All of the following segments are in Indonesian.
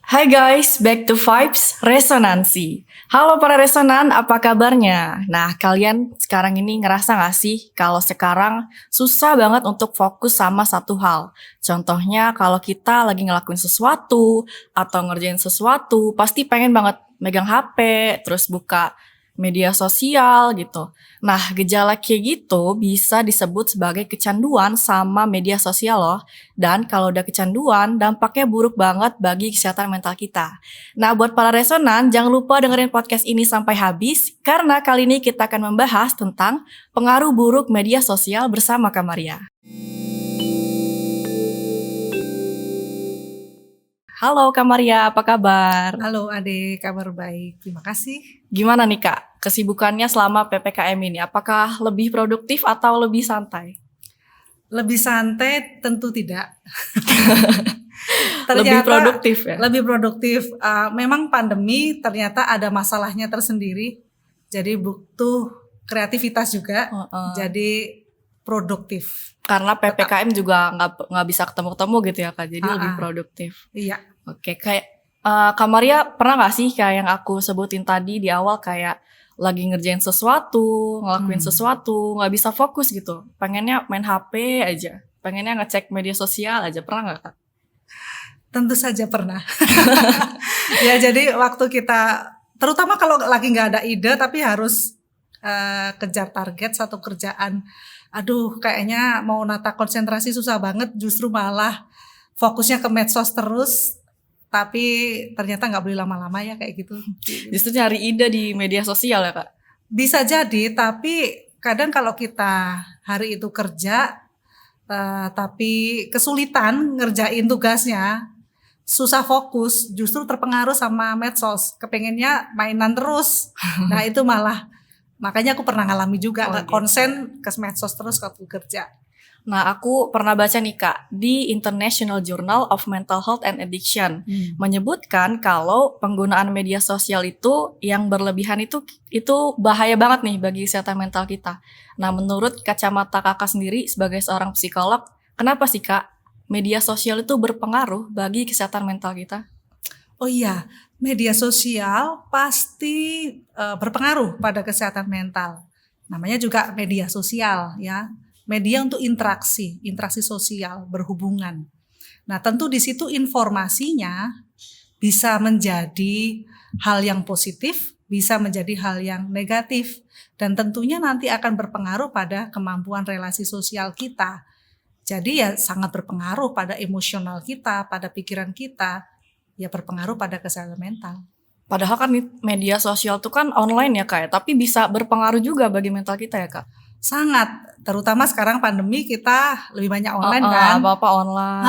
Hai guys, back to Vibes Resonansi. Halo para resonan, apa kabarnya? Nah, kalian sekarang ini ngerasa gak sih kalau sekarang susah banget untuk fokus sama satu hal? Contohnya kalau kita lagi ngelakuin sesuatu atau ngerjain sesuatu, pasti pengen banget megang HP, terus buka media sosial gitu. Nah, gejala kayak gitu bisa disebut sebagai kecanduan sama media sosial loh. Dan kalau udah kecanduan, dampaknya buruk banget bagi kesehatan mental kita. Nah, buat para resonan, jangan lupa dengerin podcast ini sampai habis, karena kali ini kita akan membahas tentang pengaruh buruk media sosial bersama Kak Maria. Halo Kak Maria, apa kabar? Halo Ade, kabar baik. Terima kasih. Gimana nih Kak, kesibukannya selama PPKM ini? Apakah lebih produktif atau lebih santai? Lebih santai tentu tidak. Lebih produktif ya? Lebih produktif. Memang pandemi ternyata ada masalahnya tersendiri. Jadi butuh kreativitas juga. Jadi produktif. Karena PPKM juga nggak bisa ketemu-ketemu gitu ya Kak, jadi lebih produktif. Iya. Oke, kayak Kak Maria pernah nggak sih kayak yang aku sebutin tadi di awal, kayak lagi ngerjain sesuatu, ngelakuin sesuatu, nggak bisa fokus gitu, pengennya main HP aja, pengennya ngecek media sosial aja, pernah nggak Kak? Tentu saja pernah. Ya jadi waktu kita, terutama kalau lagi nggak ada ide tapi harus kejar target satu kerjaan. Aduh, kayaknya mau nata konsentrasi susah banget, justru malah fokusnya ke medsos terus, tapi ternyata nggak boleh lama-lama ya kayak gitu. Justru nyari ide di media sosial ya Kak? Bisa jadi, tapi kadang kalau kita hari itu kerja, tapi kesulitan ngerjain tugasnya, susah fokus, justru terpengaruh sama medsos, kepengennya mainan terus. Nah itu malah, makanya aku pernah ngalami juga, nggak konsen ke medsos terus waktu kerja. Nah, aku pernah baca nih Kak, di International Journal of Mental Health and Addiction, menyebutkan kalau penggunaan media sosial itu yang berlebihan itu bahaya banget nih bagi kesehatan mental kita. Nah, menurut kacamata Kakak sendiri sebagai seorang psikolog, kenapa sih Kak media sosial itu berpengaruh bagi kesehatan mental kita? Oh iya, media sosial pasti berpengaruh pada kesehatan mental. Namanya juga media sosial ya. Media untuk interaksi sosial, berhubungan. Nah, tentu di situ informasinya bisa menjadi hal yang positif, bisa menjadi hal yang negatif, dan tentunya nanti akan berpengaruh pada kemampuan relasi sosial kita. Jadi ya sangat berpengaruh pada emosional kita, pada pikiran kita, ya berpengaruh pada kesehatan mental. Padahal kan media sosial itu kan online ya Kak ya, tapi bisa berpengaruh juga bagi mental kita ya Kak? Sangat, terutama sekarang pandemi kita lebih banyak online kan. Apa-apa online.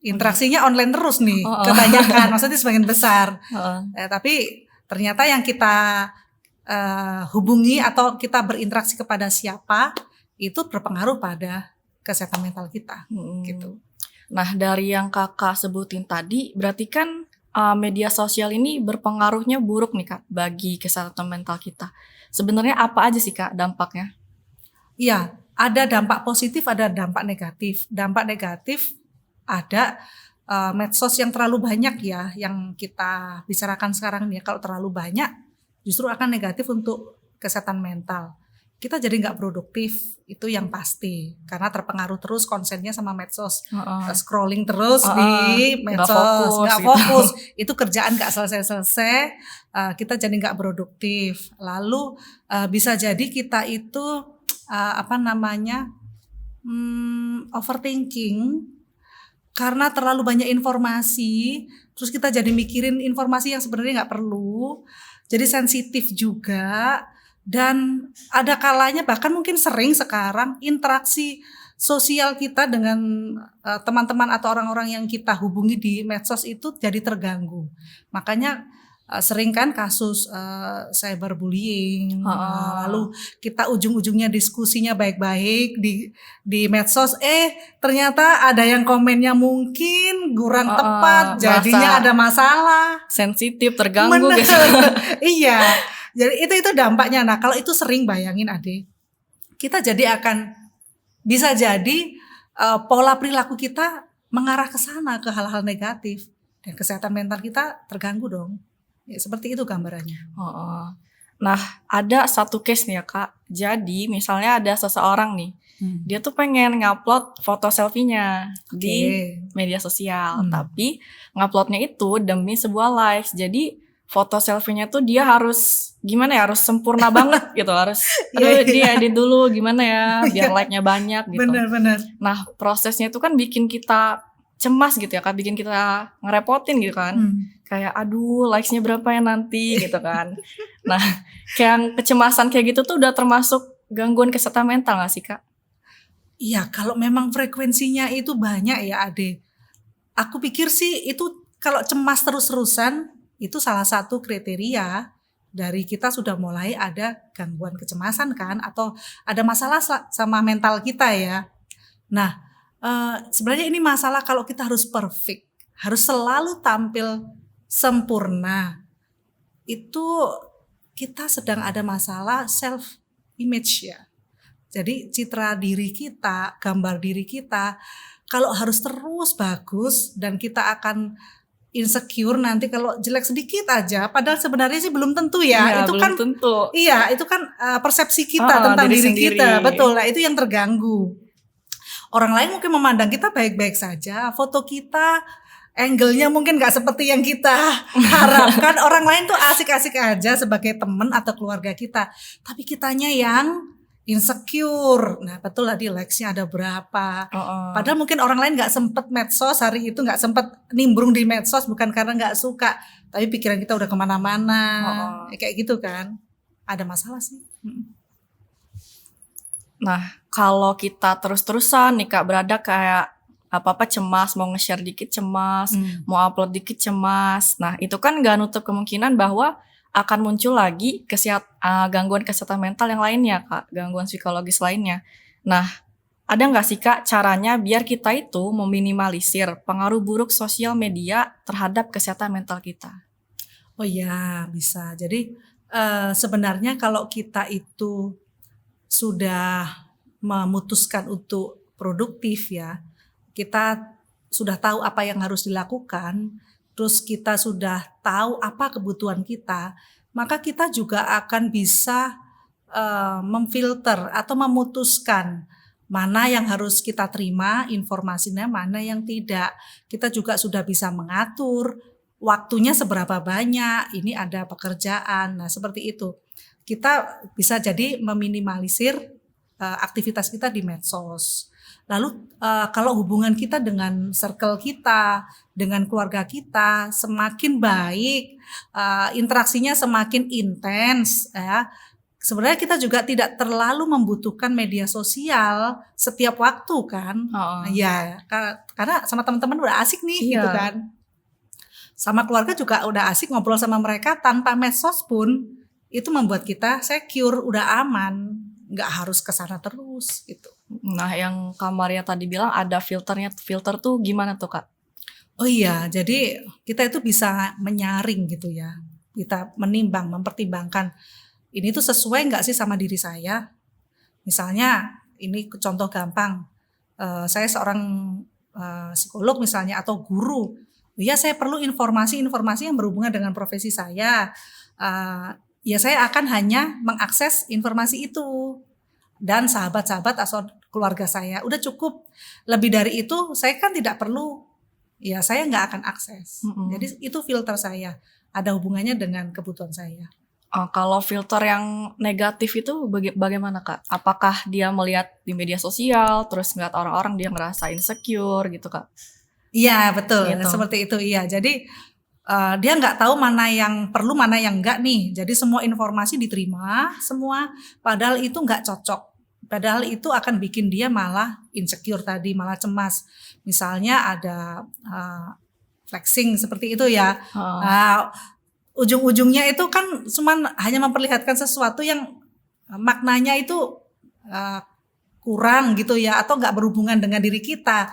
Interaksinya online terus nih, kebanyakan, maksudnya sebagian besar. Tapi ternyata yang kita hubungi atau kita berinteraksi kepada siapa, itu berpengaruh pada kesehatan mental kita. Gitu. Nah, dari yang Kakak sebutin tadi, berarti kan media sosial ini berpengaruhnya buruk nih Kak bagi kesehatan mental kita. Sebenarnya apa aja sih Kak dampaknya? Iya, ada dampak positif, ada dampak negatif. Dampak negatif ada medsos yang terlalu banyak ya, yang kita bicarakan sekarang nih. Kalau terlalu banyak, justru akan negatif untuk kesehatan mental. Kita jadi nggak produktif, itu yang pasti. Karena terpengaruh terus konsennya sama medsos. Scrolling terus di medsos, nggak fokus. Itu kerjaan nggak selesai-selesai, kita jadi nggak produktif. Lalu bisa jadi kita itu overthinking, karena terlalu banyak informasi, terus kita jadi mikirin informasi yang sebenarnya nggak perlu, jadi sensitif juga. Dan ada kalanya bahkan mungkin sering sekarang interaksi sosial kita dengan teman-teman atau orang-orang yang kita hubungi di medsos itu jadi terganggu. Makanya sering kan kasus cyberbullying, lalu kita ujung-ujungnya diskusinya baik-baik di medsos, ternyata ada yang komennya mungkin kurang tepat, jadinya ada masalah, sensitif, terganggu guys. Iya. Jadi itu dampaknya. Nah, kalau itu sering, bayangin Ade, kita jadi akan bisa jadi pola perilaku kita mengarah ke sana, ke hal-hal negatif. dan kesehatan mental kita terganggu dong. Ya, seperti itu gambarannya. Heeh. Nah, ada satu case nih ya Kak. Jadi misalnya ada seseorang nih, dia tuh pengen ngupload foto selfie-nya di media sosial, tapi nguploadnya itu demi sebuah likes. Jadi foto selfie-nya tuh dia harus gimana ya, harus sempurna banget gitu, harus aduh dia edit dulu gimana ya biar like-nya banyak gitu. Benar-benar. Nah, prosesnya itu kan bikin kita cemas gitu ya Kak, bikin kita ngerepotin gitu kan. Kayak aduh likes-nya berapa ya nanti gitu kan. Nah, kayak kecemasan kayak gitu tuh udah termasuk gangguan kesehatan mental gak sih Kak? Iya, kalau memang frekuensinya itu banyak ya Ade. Aku pikir sih itu kalau cemas terus-terusan itu salah satu kriteria dari kita sudah mulai ada gangguan kecemasan kan, atau ada masalah sama mental kita ya. Nah, sebenarnya ini masalah kalau kita harus perfect, harus selalu tampil sempurna, itu kita sedang ada masalah self image ya. Jadi citra diri kita, gambar diri kita, kalau harus terus bagus dan kita akan insecure nanti kalau jelek sedikit aja, padahal sebenarnya sih belum tentu ya. Itu belum kan tentu. Iya, itu kan persepsi kita tentang diri kita, betul lah, itu yang terganggu. Orang lain mungkin memandang kita baik-baik saja, foto kita angle-nya mungkin gak seperti yang kita harapkan. Orang lain tuh asik-asik aja sebagai teman atau keluarga kita, tapi kitanya yang insecure. Nah betul lah, di likes-nya ada berapa. Padahal mungkin orang lain gak sempet medsos hari itu, gak sempet nimbrung di medsos bukan karena gak suka, tapi pikiran kita udah kemana-mana. Kayak gitu kan, ada masalah sih. Nah kalau kita terus-terusan nih Kak berada kayak apa-apa cemas, mau nge-share dikit cemas, mau upload dikit cemas. Nah itu kan gak nutup kemungkinan bahwa akan muncul lagi gangguan kesehatan mental yang lainnya Kak, gangguan psikologis lainnya. Nah ada gak sih Kak caranya biar kita itu meminimalisir pengaruh buruk sosial media terhadap kesehatan mental kita? Oh iya bisa, jadi sebenarnya kalau kita itu sudah memutuskan untuk produktif ya, kita sudah tahu apa yang harus dilakukan, terus kita sudah tahu apa kebutuhan kita, maka kita juga akan bisa memfilter atau memutuskan mana yang harus kita terima informasinya, mana yang tidak. Kita juga sudah bisa mengatur waktunya seberapa banyak, ini ada pekerjaan, nah seperti itu. Kita bisa jadi meminimalisir aktivitas kita di medsos. Lalu kalau hubungan kita dengan circle kita, dengan keluarga kita semakin baik, interaksinya semakin intens ya. Sebenarnya kita juga tidak terlalu membutuhkan media sosial setiap waktu kan. Ya, karena sama teman-teman udah asik nih gitu kan. Sama keluarga juga udah asik ngobrol sama mereka tanpa medsos pun, itu membuat kita secure, udah aman, nggak harus kesana terus gitu. Nah yang Kak Maria tadi bilang ada filternya, filter tuh gimana tuh Kak? Oh iya, jadi kita itu bisa menyaring gitu ya, kita menimbang, mempertimbangkan ini tuh sesuai nggak sih sama diri saya. Misalnya ini contoh gampang, saya seorang psikolog misalnya atau guru, ya saya perlu informasi-informasi yang berhubungan dengan profesi saya. Ya saya akan hanya mengakses informasi itu dan sahabat-sahabat atau keluarga saya, udah cukup. Lebih dari itu saya kan tidak perlu, ya saya nggak akan akses. Jadi itu filter saya, ada hubungannya dengan kebutuhan saya. Kalau filter yang negatif itu bagaimana Kak? Apakah dia melihat di media sosial terus ngeliat orang-orang dia ngerasa insecure gitu Kak? Iya betul, Gitu. seperti itu iya. Jadi dia nggak tahu mana yang perlu, mana yang enggak nih. Jadi semua informasi diterima, semua, padahal itu nggak cocok. Padahal itu akan bikin dia malah insecure tadi, malah cemas. Misalnya ada flexing seperti itu ya. Ujung-ujungnya itu kan cuma hanya memperlihatkan sesuatu yang maknanya itu kurang gitu ya, atau nggak berhubungan dengan diri kita.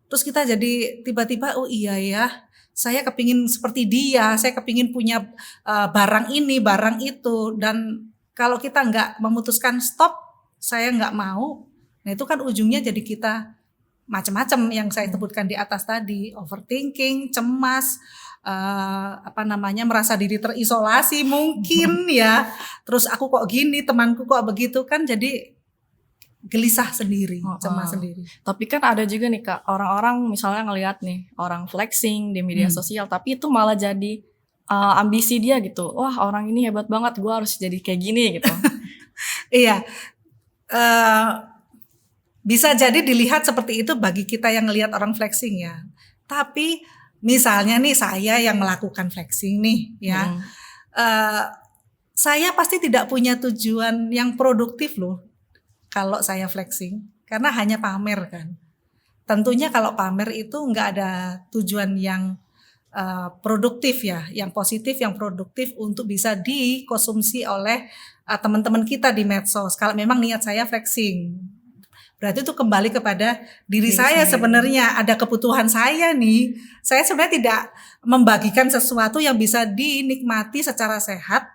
Terus kita jadi tiba-tiba, oh iya ya, saya kepingin seperti dia, saya kepingin punya barang ini, barang itu. Dan kalau kita nggak memutuskan stop, saya nggak mau, nah itu kan ujungnya jadi kita macam-macam yang saya sebutkan di atas tadi, overthinking, cemas, merasa diri terisolasi mungkin ya. Terus aku kok gini, temanku kok begitu, kan jadi gelisah sendiri, cemas sendiri. Tapi kan ada juga nih Kak, orang-orang misalnya ngelihat nih orang flexing di media sosial, tapi itu malah jadi ambisi dia gitu. Wah, orang ini hebat banget, gue harus jadi kayak gini gitu. Iya, bisa jadi dilihat seperti itu bagi kita yang ngelihat orang flexing ya. Tapi misalnya nih saya yang melakukan flexing nih ya, saya pasti tidak punya tujuan yang produktif loh kalau saya flexing, karena hanya pamer kan. Tentunya kalau pamer itu nggak ada tujuan yang produktif ya, yang positif, yang produktif untuk bisa dikonsumsi oleh teman-teman kita di medsos. Kalau memang niat saya flexing, berarti itu kembali kepada diri saya sebenarnya. Ada kebutuhan saya nih. Saya sebenarnya tidak membagikan sesuatu yang bisa dinikmati secara sehat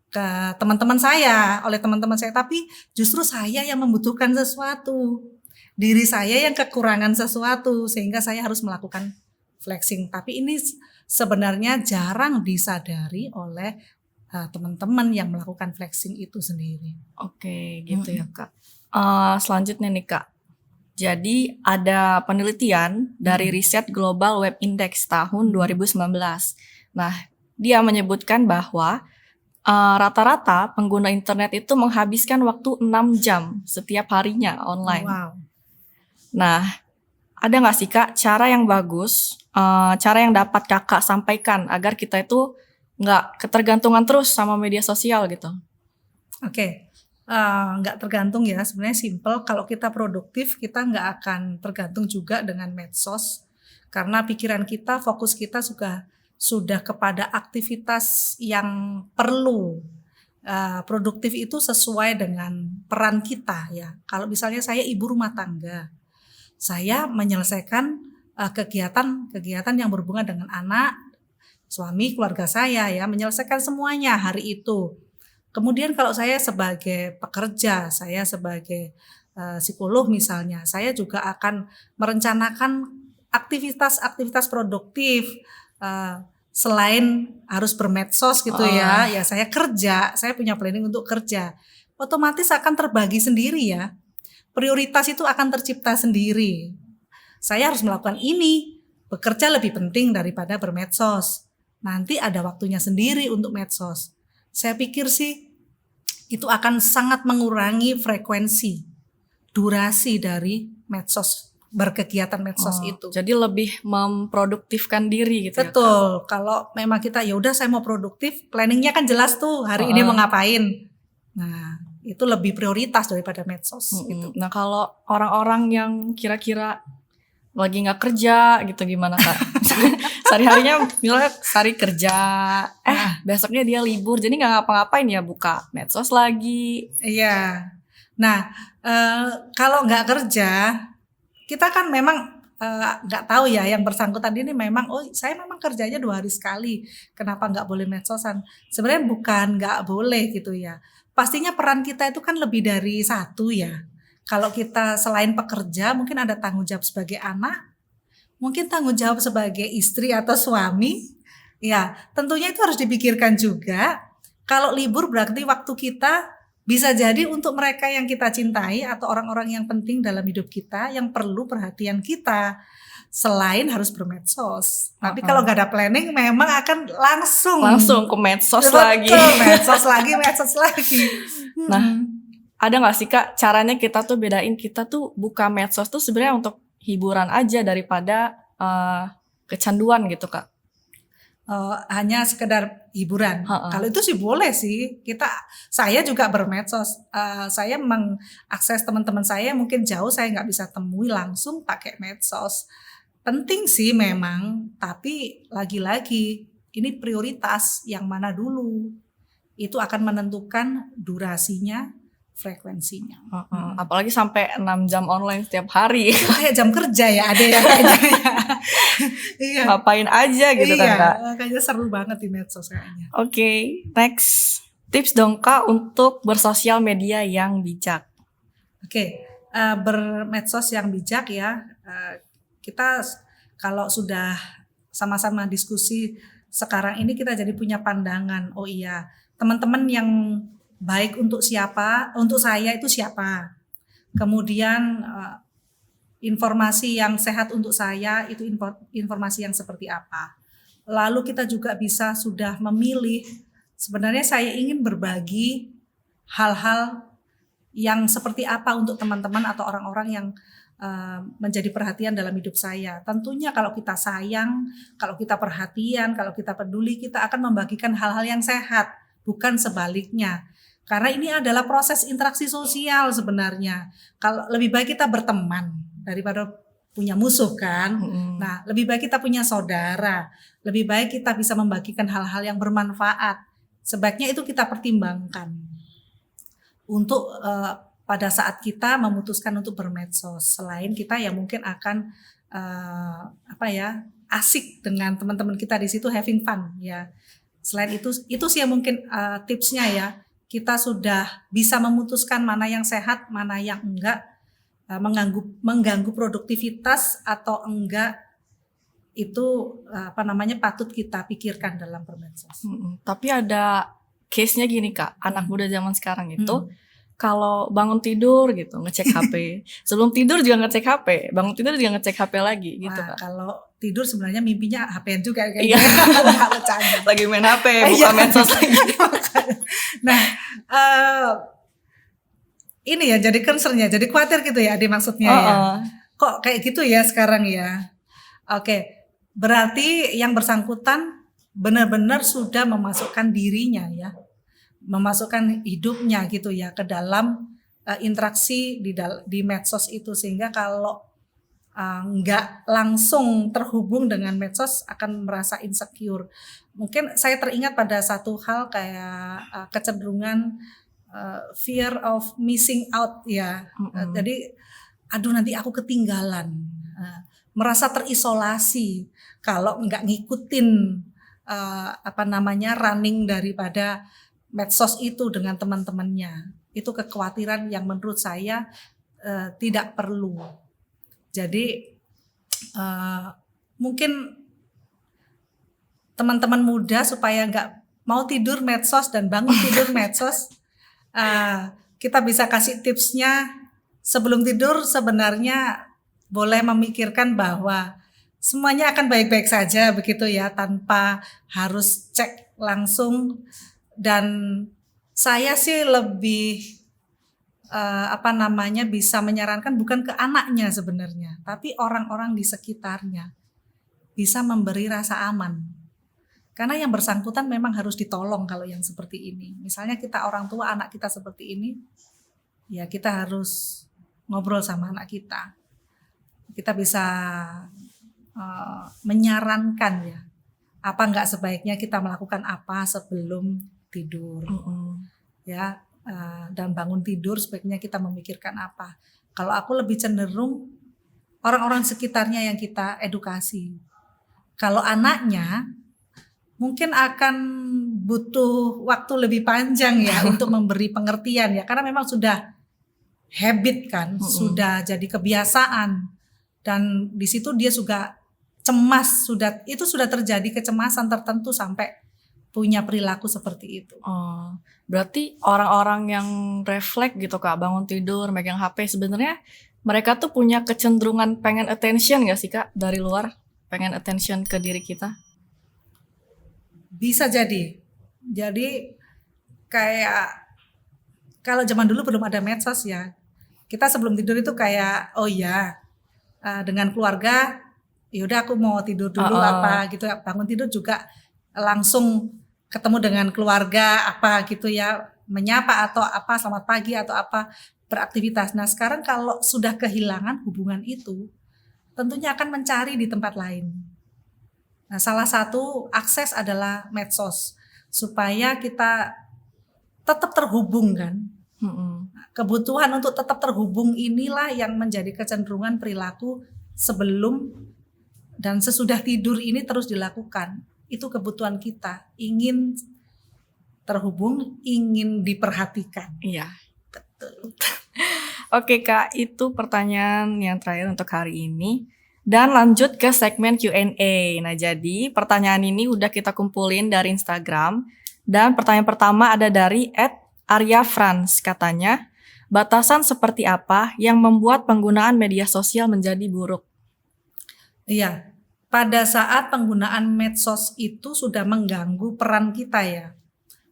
ke teman-teman saya, oleh teman-teman saya, tapi justru saya yang membutuhkan sesuatu. Diri saya yang kekurangan sesuatu sehingga saya harus melakukan flexing. Tapi ini sebenarnya jarang disadari oleh teman-teman yang melakukan flexing itu sendiri. Oke, gitu ya Kak. Selanjutnya nih Kak, jadi ada penelitian dari riset Global Web Index tahun 2019. Nah, dia menyebutkan bahwa rata-rata pengguna internet itu menghabiskan waktu 6 jam setiap harinya online. Wow. Nah, ada nggak sih Kak cara yang bagus, cara yang dapat Kakak sampaikan agar kita itu nggak ketergantungan terus sama media sosial gitu? Oke. Nggak tergantung ya, sebenarnya simple. Kalau kita produktif, kita nggak akan tergantung juga dengan medsos, karena pikiran kita, fokus kita sudah kepada aktivitas yang perlu. Produktif itu sesuai dengan peran kita ya. Kalau misalnya saya ibu rumah tangga, saya menyelesaikan kegiatan yang berhubungan dengan anak, suami, keluarga saya ya, menyelesaikan semuanya hari itu. Kemudian kalau saya sebagai pekerja, saya sebagai psikolog misalnya, saya juga akan merencanakan aktivitas-aktivitas produktif selain harus bermedsos gitu ya. Ya saya kerja, saya punya planning untuk kerja. Otomatis akan terbagi sendiri ya. Prioritas itu akan tercipta sendiri. Saya harus melakukan ini, bekerja lebih penting daripada bermedsos. Nanti ada waktunya sendiri untuk medsos. Saya pikir sih itu akan sangat mengurangi frekuensi, durasi dari medsos, berkegiatan medsos itu. Jadi lebih memproduktifkan diri gitu. Betul. Ya, kalau memang kita ya udah saya mau produktif, planningnya kan jelas tuh hari ini mau ngapain. Nah, itu lebih prioritas daripada medsos gitu. Nah, kalau orang-orang yang kira-kira lagi nggak kerja gitu gimana Kak? Sehari-harinya misalnya sehari kerja, besoknya dia libur, jadi nggak ngapa-ngapain ya, buka medsos lagi. Iya. Nah, kalau nggak kerja, kita kan memang nggak tahu ya yang bersangkutan ini memang, saya memang kerjanya 2 hari sekali, kenapa nggak boleh medsosan? Sebenarnya bukan nggak boleh gitu ya. Pastinya peran kita itu kan lebih dari satu ya. Kalau kita selain pekerja, mungkin ada tanggung jawab sebagai anak, mungkin tanggung jawab sebagai istri atau suami. Ya, tentunya itu harus dipikirkan juga. Kalau libur berarti waktu kita bisa jadi untuk mereka yang kita cintai atau orang-orang yang penting dalam hidup kita, yang perlu perhatian kita. Selain harus bermedsos. Tapi kalau nggak ada planning, memang akan langsung ke medsos lagi. medsos lagi. Nah, ada nggak sih Kak caranya kita tuh bedain kita tuh buka medsos tuh sebenarnya untuk hiburan aja daripada kecanduan gitu Kak? Hanya sekedar hiburan. Kalau itu sih boleh sih. Saya juga bermedsos. Saya mengakses teman-teman saya mungkin jauh, saya nggak bisa temui langsung pakai medsos. Penting sih memang, tapi lagi-lagi ini prioritas yang mana dulu. Itu akan menentukan durasinya, frekuensinya. Apalagi sampai 6 jam online setiap hari. Itu kayak jam kerja ya, ada yang kayaknya. Iya. Ngapain aja gitu kan Kak. Kayaknya seru banget di medsos kayaknya. Oke, next. Tips dong Kak untuk bersosial media yang bijak. Oke. bermedsos yang bijak ya. Kita kalau sudah sama-sama diskusi sekarang ini kita jadi punya pandangan. Oh iya, teman-teman yang baik untuk siapa, untuk saya itu siapa. Kemudian informasi yang sehat untuk saya itu informasi yang seperti apa. Lalu kita juga bisa sudah memilih, sebenarnya saya ingin berbagi hal-hal yang seperti apa untuk teman-teman atau orang-orang yang menjadi perhatian dalam hidup saya. Tentunya kalau kita sayang, kalau kita perhatian, kalau kita peduli, kita akan membagikan hal-hal yang sehat, bukan sebaliknya. Karena ini adalah proses interaksi sosial sebenarnya. Kalau lebih baik kita berteman daripada punya musuh kan. Nah, lebih baik kita punya saudara. Lebih baik kita bisa membagikan hal-hal yang bermanfaat. Sebaiknya itu kita pertimbangkan untuk pada saat kita memutuskan untuk bermedsos. Selain kita yang mungkin akan asik dengan teman-teman kita di situ, having fun ya. Selain itu sih yang mungkin tipsnya ya. Kita sudah bisa memutuskan mana yang sehat, mana yang enggak, mengganggu produktivitas atau enggak, itu patut kita pikirkan dalam bermedsos. Tapi ada case-nya gini Kak, anak muda zaman sekarang itu kalau bangun tidur gitu ngecek HP, sebelum tidur juga ngecek HP, bangun tidur juga ngecek HP lagi gitu Kak. Kalau tidur sebenarnya mimpinya HP-an juga kayak iya. Lagi main HP, buka medsos lagi. Nah, ini ya jadi concern-nya, jadi khawatir gitu ya, maksudnya ya. Kok kayak gitu ya sekarang ya? Oke, berarti yang bersangkutan benar-benar sudah memasukkan dirinya ya, memasukkan hidupnya gitu ya ke dalam interaksi di medsos itu, sehingga kalau nggak langsung terhubung dengan medsos akan merasa insecure. Mungkin saya teringat pada satu hal kayak kecenderungan fear of missing out ya. Jadi aduh nanti aku ketinggalan, merasa terisolasi kalau nggak ngikutin running daripada medsos itu dengan teman-temannya. Itu kekhawatiran yang menurut saya tidak perlu. Jadi mungkin teman-teman muda supaya nggak mau tidur medsos dan bangun tidur medsos, kita bisa kasih tipsnya sebelum tidur. Sebenarnya boleh memikirkan bahwa semuanya akan baik-baik saja begitu ya, tanpa harus cek langsung. Dan saya sih lebih bisa menyarankan bukan ke anaknya sebenarnya, tapi orang-orang di sekitarnya bisa memberi rasa aman. Karena yang bersangkutan memang harus ditolong kalau yang seperti ini. Misalnya kita orang tua, anak kita seperti ini, ya kita harus ngobrol sama anak kita. Kita bisa menyarankan ya, apa enggak sebaiknya kita melakukan apa sebelum tidur, ya. Dan bangun tidur sebaiknya kita memikirkan apa. Kalau aku lebih cenderung orang-orang sekitarnya yang kita edukasi. Kalau anaknya mungkin akan butuh waktu lebih panjang ya untuk memberi pengertian ya, karena memang sudah habit kan, sudah jadi kebiasaan, dan di situ dia juga cemas, itu sudah terjadi kecemasan tertentu sampai punya perilaku seperti itu. Berarti orang-orang yang refleks gitu Kak, bangun tidur megang HP, sebenarnya mereka tuh punya kecenderungan pengen attention gak sih Kak dari luar? Pengen attention ke diri kita? Bisa jadi. Jadi kayak kalau zaman dulu belum ada medsos ya, kita sebelum tidur itu kayak dengan keluarga, yaudah aku mau tidur dulu apa gitu, bangun tidur juga langsung ketemu dengan keluarga apa gitu ya, menyapa atau apa, selamat pagi atau apa, beraktivitas. Nah sekarang kalau sudah kehilangan hubungan itu, tentunya akan mencari di tempat lain. Nah salah satu akses adalah medsos, supaya kita tetap terhubung kan. Kebutuhan untuk tetap terhubung inilah yang menjadi kecenderungan perilaku sebelum dan sesudah tidur ini terus dilakukan. Itu kebutuhan kita, ingin terhubung, ingin diperhatikan. Iya, betul. Oke Kak, itu pertanyaan yang terakhir untuk hari ini. Dan lanjut ke segmen Q&A. Nah jadi pertanyaan ini udah kita kumpulin dari Instagram. Dan pertanyaan pertama ada dari @Arya_Frans. Katanya, batasan seperti apa yang membuat penggunaan media sosial menjadi buruk? Iya, pada saat penggunaan medsos itu sudah mengganggu peran kita ya,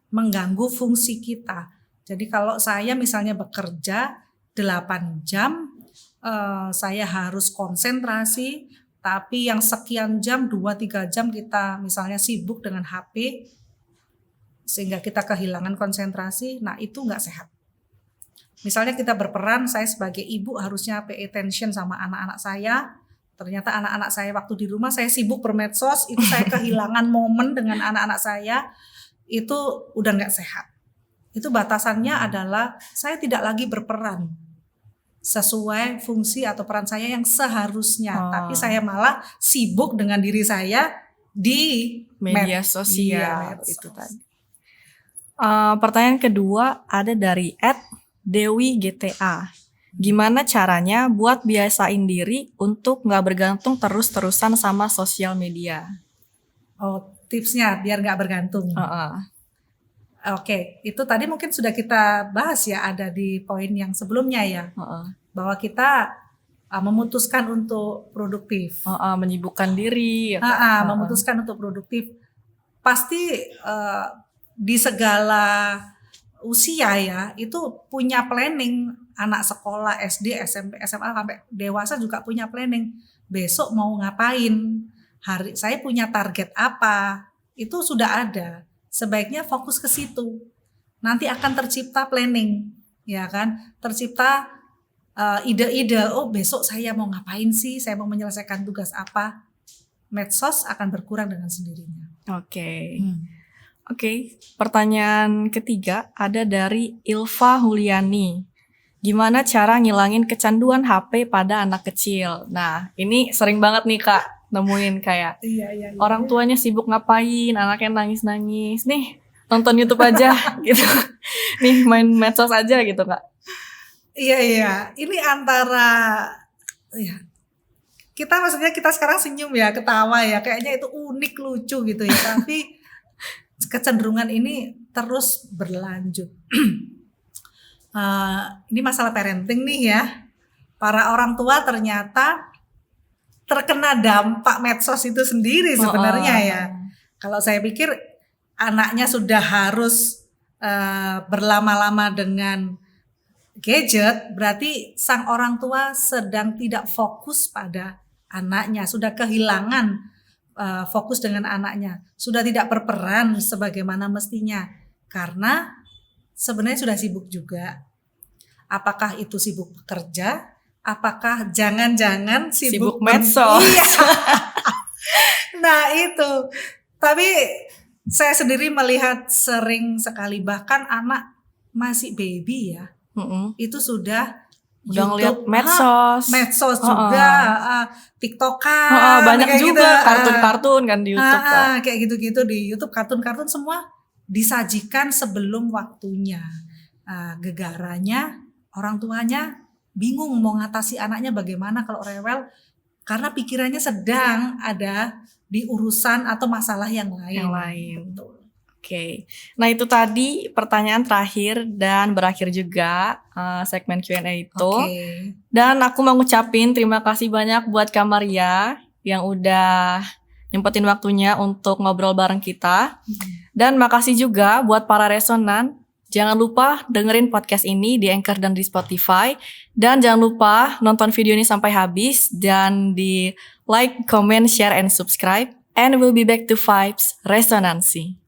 mengganggu fungsi kita. Jadi kalau saya misalnya bekerja 8 jam, saya harus konsentrasi, tapi yang sekian jam, 2-3 jam kita misalnya sibuk dengan HP, sehingga kita kehilangan konsentrasi, nah itu nggak sehat. Misalnya kita berperan, saya sebagai ibu harusnya pay attention sama anak-anak saya, ternyata anak-anak saya waktu di rumah saya sibuk bermedsos, itu saya kehilangan momen dengan anak-anak saya, itu udah nggak sehat. Itu batasannya adalah saya tidak lagi berperan sesuai fungsi atau peran saya yang seharusnya, tapi saya malah sibuk dengan diri saya di Media sosial medsos. itu tadi. Pertanyaan kedua ada dari @Dewi GTA. Gimana caranya buat biasain diri untuk nggak bergantung terus-terusan sama sosial media? Oh, tipsnya biar nggak bergantung. Oke, itu tadi mungkin sudah kita bahas ya, ada di poin yang sebelumnya ya, bahwa kita memutuskan untuk produktif. Menyibukkan diri. Memutuskan untuk produktif. Pasti di segala usia ya, itu punya planning. Anak sekolah SD, SMP, SMA sampai dewasa juga punya planning. Besok mau ngapain? Saya punya target apa? Itu sudah ada. Sebaiknya fokus ke situ. Nanti akan tercipta planning, ya kan? Tercipta ide-ide. Oh, besok saya mau ngapain sih? Saya mau menyelesaikan tugas apa? Medsos akan berkurang dengan sendirinya. Oke, pertanyaan ketiga ada dari Ilva Huliani. Gimana cara ngilangin kecanduan HP pada anak kecil? Nah, ini sering banget nih Kak, nemuin kayak orang tuanya sibuk ngapain, anaknya nangis-nangis. Nih, nonton YouTube aja gitu. Nih, main medsos aja gitu Kak. Iya. Ini antara kita maksudnya kita sekarang senyum ya, ketawa ya, kayaknya itu unik, lucu gitu ya. Tapi kecenderungan ini terus berlanjut. Ini masalah parenting nih ya. Para orang tua ternyata terkena dampak medsos itu sendiri sebenarnya ya. Kalau saya pikir anaknya sudah harus berlama-lama dengan gadget, berarti sang orang tua sedang tidak fokus pada anaknya, sudah kehilangan fokus dengan anaknya, sudah tidak berperan sebagaimana mestinya, karena sebenarnya sudah sibuk juga. Apakah itu sibuk bekerja? Apakah jangan-jangan sibuk medsos? Iya. Nah itu. Tapi saya sendiri melihat sering sekali, bahkan anak masih baby ya, itu sudah ngeliat medsos juga, TikTokan, banyak juga gitu. Kartun-kartun kan di YouTube. Kayak gitu-gitu di YouTube, kartun-kartun semua disajikan sebelum waktunya. Gegaranya orang tuanya bingung mau ngatasi anaknya bagaimana kalau rewel, karena pikirannya sedang ada di urusan atau masalah yang lain. Betul. Oke. Nah itu tadi pertanyaan terakhir dan berakhir juga segmen Q&A itu. Dan aku mau ngucapin terima kasih banyak buat Kak Maria yang udah nyempetin waktunya untuk ngobrol bareng kita. Dan makasih juga buat para resonan. Jangan lupa dengerin podcast ini di Anchor dan di Spotify. Dan jangan lupa nonton video ini sampai habis. Dan di like, comment, share, and subscribe. And we'll be back to Vibes Resonancy.